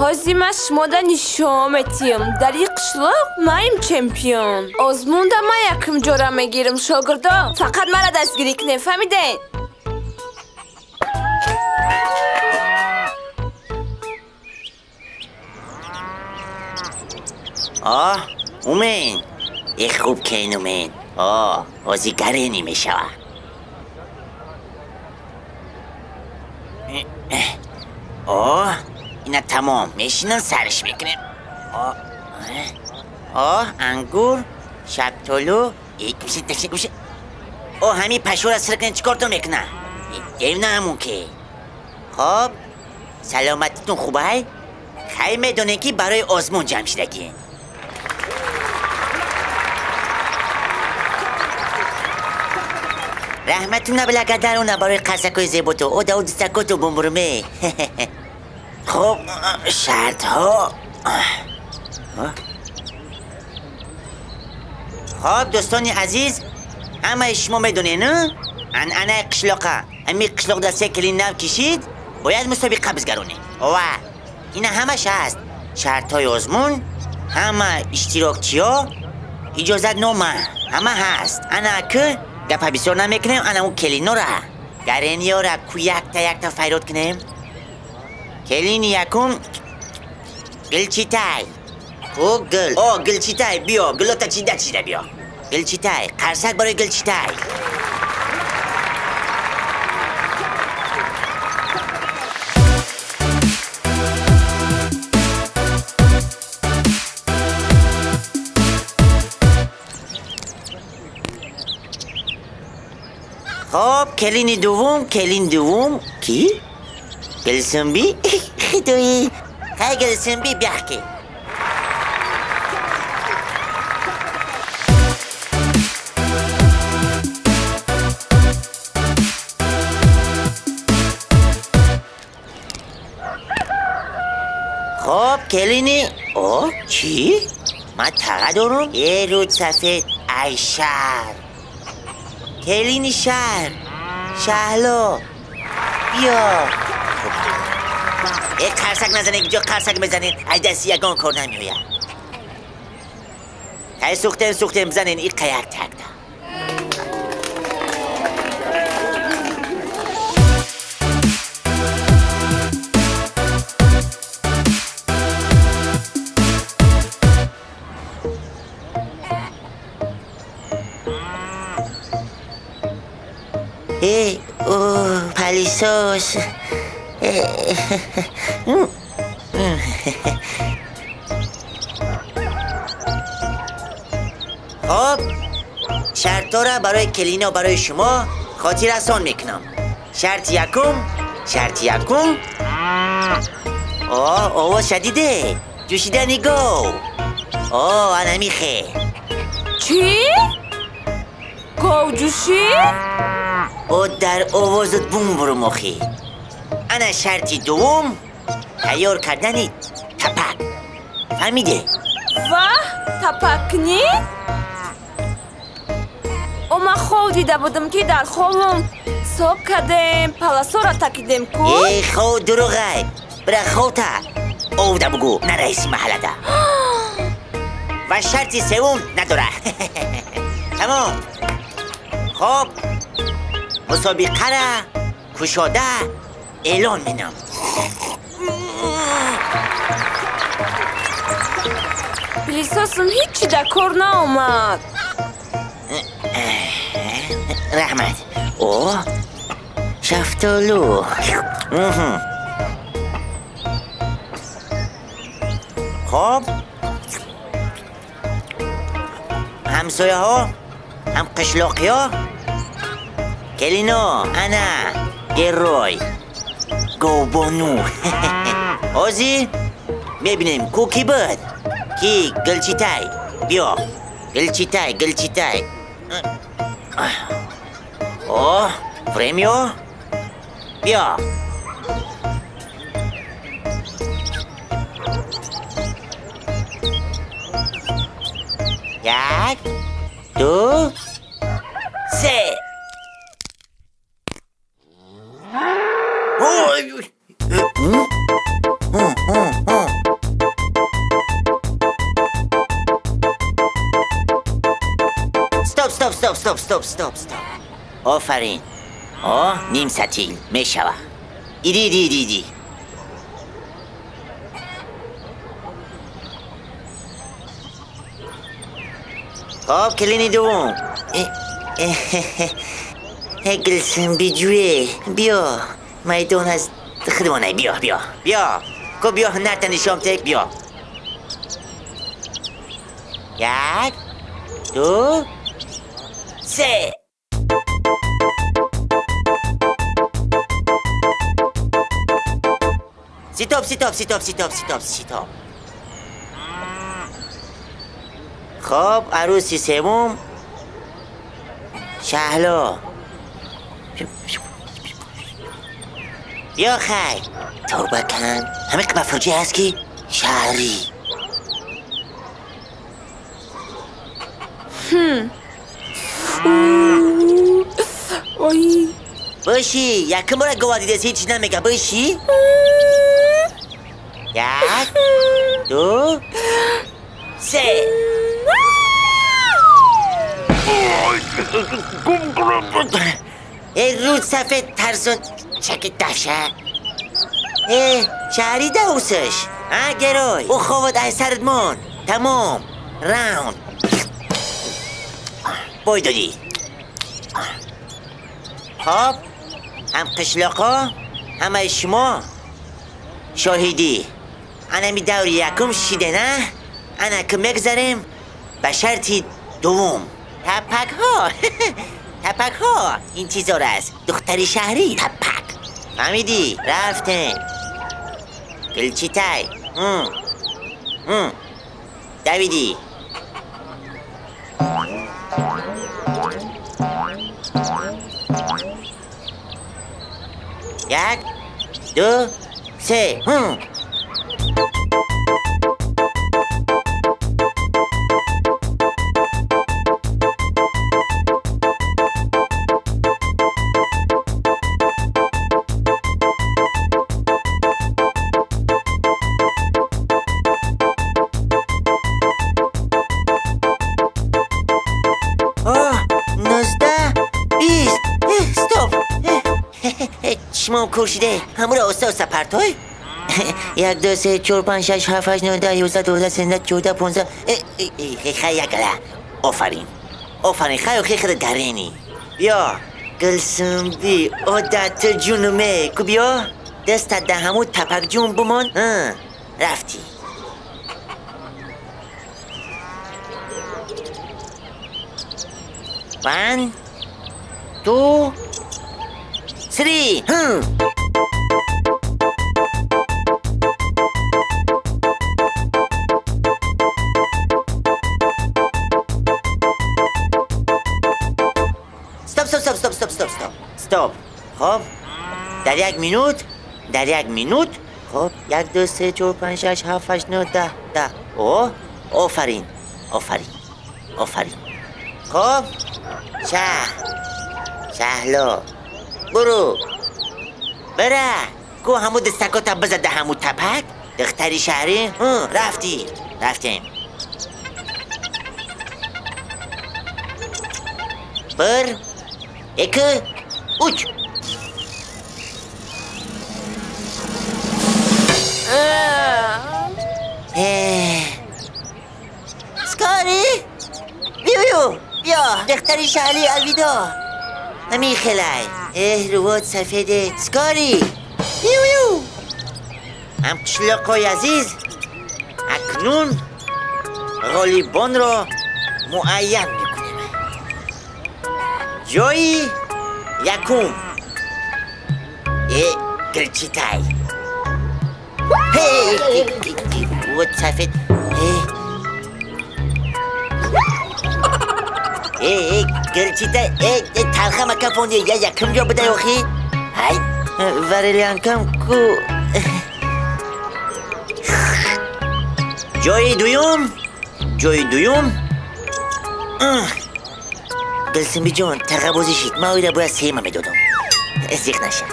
حاضی ما شما دا نشامتیم در این قشلق مایم چمپیون آزمون دا ما یکم جورا میگیرم شاگردا فقط مرا دستگیری کنه فهمیدین؟ اومین ای خوب که این اومین بازیگره نیمه شوه اینا تمام میشینن سرش میکنیم انگور شبتولو یک بشه همین پشور از سرکنه چیکار تو میکنه دیو همون که خب سلامتیتون خوبه خیلی میدونه که برای آزمون جمع شدگی رحمتونا благадаруна برای قرصکوی زیبوتو او داود سکوتو بمبرمه خب شرط ها خب دوستانی عزیز همه شما میدونه نه انا قشلاقه امی قشلاق دسته کلی نو کشید باید مسابقه بزگرونه و اینا همش هست شرط های آزمون همه اشتراکچی ها اجازت نامه همه هست انا که گپا بسیار نمیکنیم انا اون کلینو را گرینی ها را کو یک تا فیرود کنیم کلینی یکم گلچیتای او گلچیتای بیا گلوتا چیده بیا گلچیتای قرصک برای گلچیتای خب کلین دوم کی؟ گلسنبی؟ خدایی های گلسنبی بیاخی خب کلینی چی؟ من تقا دارم؟ یه رود سفید ای شهر کلینی شهلا بیا یک قرصک نزنه اینجا قرصک بزنین ای دستی یگان کار نمیوید ای سوختم بزنین این قیق تک دا پلیسوس خب شرط را برای کلینا برای شما خاطر آسان میکنم شرط یکم آواز شدیده جوشیده نگو انا میخه چی؟ گاو جوشی؟ او در آوازت بوم برو مخی انا شرطی دوم تیار کردنی تپک فهمیده؟ تپک نی؟ ما خواه دیده بودم که در خوابم صبح کردیم پلاسو را تکیدیم کن ای خواه دروغه برای خواه تا او دا بگو نه رئیسی محله دا و شرطی سوم نداره تمام خب مسابقه را کشاده اعلان مینم پلیساسم هیچی در کار نامد رحمت شفتالو خب همسایه ها هم قشلاقی ها کلینا انا گروی گوبانو آزی ببینیم کوکی بود کی گلچیتای بیا گلچیتای پریمیو بیا یک دو سه استاپ آفرین نیم ستیل میشوه ایدی خب کلینی دوم گلسم بیجوه بیا میدون از خدمانه بیا کو بیا نرتنی شام تک بیا 1 2 3 سیتاپ خب عروسی سوم شهلا بیا خیر توبه کن همه که مفروجی هست که شهری باشی یکم بار گوادی دست هیچ نمیگه باشی 1 2 3 ای رود سفید ترسون چک دفشه شهری دوستش گروی او خواد ای سرد من تمام راوند بای دادی خب هم قشلاقا همه شما شاهدی انا می دور یکم شیده نه انا که مگذاریم به شرطی دوم تپک ها این چیزا است دختری شهری تپک فهمیدی رفتیم گلچی تای دویدی 1 2 3 چشمام کشیده همون را سپرتای 1 2 3 4 5 6 7 8 9 10 11 12 13 14 15 خیلی گله آفرین خیلی خیلی درینی بیا گلسم بی عادت جونمه کو بیا دستت ده همون تپک جون بمان رفتی 1 2 3 استاپ خب در 1 مینوت خب 1 2 3 4 5 6 7 8 9 10 آفرین خب شهلا برو بره کو همو دستکاتا بزده همو تپک دختری شهری رفتیم بر 1 3 سکاری بیا دختری شهری الویدا همین خلای روات سفیده سکاری هم قشلاقای عزیز اکنون غالیبان را معین میکنیم جایی یکم گلچی تای روات سفید گلچی تای تلخه مکفونی یکم جا بده اخی وریلیان کم کو جای دویم گلسمی جان تقبازی شید ما اویده باید سیمه میدادم ازیق نشه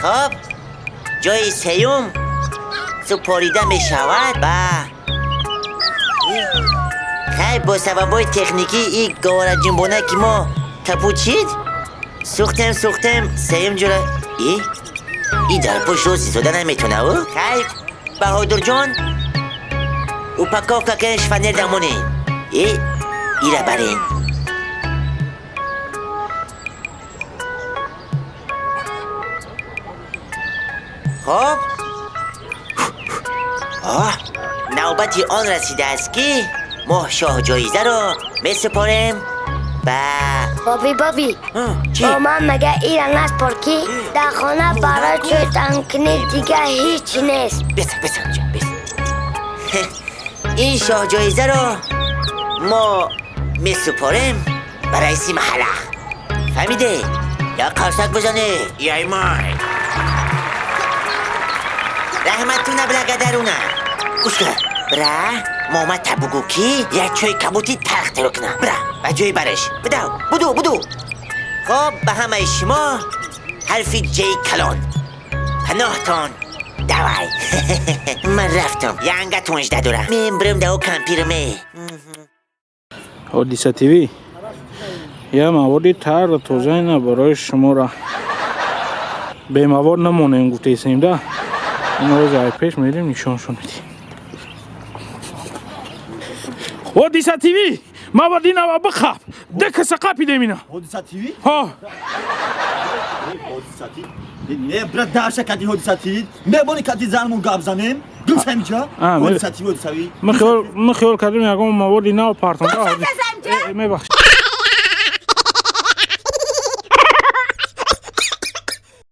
خب جای سیوم سپاریده میشود با خیلی با سببای تکنیکی این گوارا جنبونه که ما کپوچید سوختم سیم جوره ای در پشت رو سیزوده نمیتونه او خیلی بهادر جان او پکاف که شفنر دمونه ای را برین خب نوبتی آن رسیده است که ما شاه جایزه رو میسپاریم بابی چی؟ با من مگه ایران نسپار که در خانه برای توی تنکنی دیگه هیچی نیست. بسن جان این شاه جایزه رو ما میسپاریم برای رئیسی محله فهمیده؟ یا قرصک بزنه یای مای رحمتونا благадаруна گوش کن برا ماما تبوگو کی یه چوی کبوتی تخت رو کنم برا و جوی برش بدو خب به همه شما حرفی جی کلان پناهتان دوای من رفتم یه انگتون اجده دارم میم برم دو کمپیرمه حادثه تیوی یه موادی تر توضیح نه برای شما را به مواد نمونه گفته سیم ده این روز ای پیش میریم نشانشون میدیم حادثه تیوی موادی نوا بخواب دک سقاپی دیمینا حادثه تیوی؟ ها حادثه تیوی؟ نه برد درشه کدی حادثه تیوی میبانی کدی زنمون گاب زنیم گوش همینجا حادثه تیوی من خیال کردیم یکم موادی نوا پارتون گوش هم جا میبخش